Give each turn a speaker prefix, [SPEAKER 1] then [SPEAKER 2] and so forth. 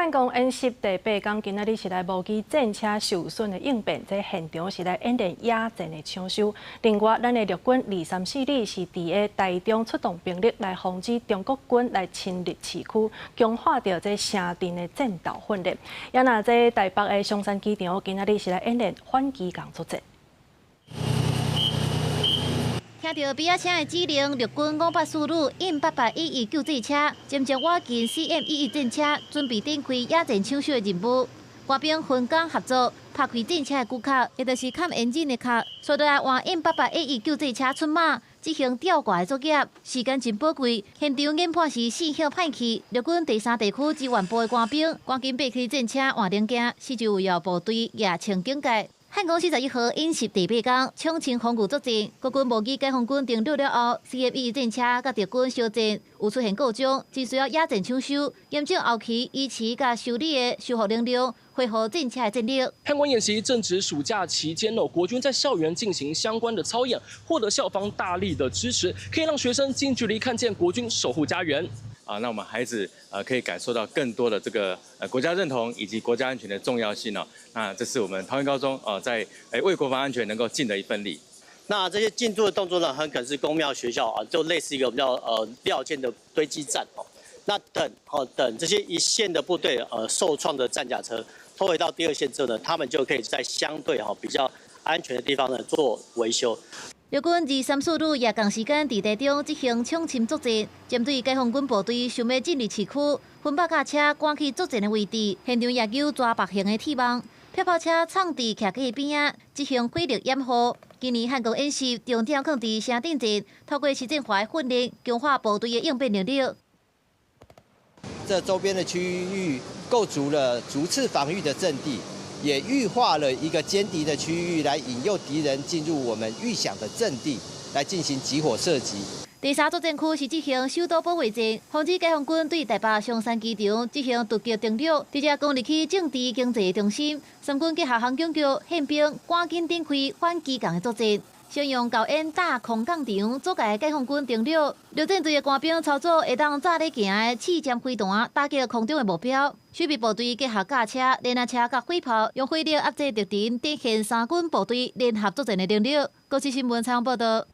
[SPEAKER 1] 汉光演习第8天，今仔日是来模拟战车受损的应变，在现场是来演练野战的抢修。另外，咱的陆军234旅是伫个台中出动兵力来防止中国军来侵入市区，强化着这城镇的战斗训练。也那这台北的松山机场，今仔日是来演练反机动作战。
[SPEAKER 2] 听到比亚车的指令，陆军584旅印811救济车渐渐挖进 CM11战车，准备展开野战抢修的任务。官兵分工合作，拍开战车的骨壳，也就是砍引擎的壳，随后来换印811救济车出马，执行吊挂的作业。时间真宝贵，现场研判是4号歹去，陆军第3地区支援部的官兵赶紧爬起战车换零件，是就为了部队夜清警戒。 汉光41号演习第8天，抢清防御作战，国军模拟解放军登陆了后，CM11战车甲敌军相战，有出现故障，只需要野战抢修，验证后期维持甲修理的修复能力，恢复战车的战力。
[SPEAKER 3] 汉光演习正值暑假期间国军在校园进行相关的操演，获得校方大力的支持，可以让学生近距离看见国军守护家园。
[SPEAKER 4] 那我们孩子可以感受到更多的这个国家认同以及国家安全的重要性哦。那这是我们桃园高中在为国防安全能够尽的一份力。
[SPEAKER 5] 那这些进驻的动作呢，很可能是公庙学校就类似一个我们叫料件的堆积站哦。那等这些一线的部队受创的战甲车拖回到第2线之后呢，他们就可以在相对比较安全的地方呢做维修。
[SPEAKER 2] 陆军234旅夜间时间伫台中执行抢侵作战，针对解放军部队想要进入市区，分8架车赶去作战的位置，现场野球抓白形的铁网，漂跑车藏伫徛架边仔，执行火力掩护。今年汉光演习重点放伫城镇战，透过实战化的训练，强化部队的应变能力。
[SPEAKER 6] 这周边的区域构筑了逐次防御的阵地。 也预化了一个歼敌的区域，来引诱敌人进入我们预想的阵地，来进行集火射击。
[SPEAKER 2] 第3作战区是执行首都保卫战，防止解放军对台北松山机场执行突击登陆，直接攻入去政治经济中心。三军结合航警局、宪兵，赶紧展开反机动的作战。 先用高烟打空港场阻碍解放军登陆，陆战队的官兵操作会当早咧行的刺针飞弹，打击空中的目标。守备部队结合驾车、连啊车甲火炮，用火力压制敌人，展现三军部队联合作战的能力。国际新闻采访报道。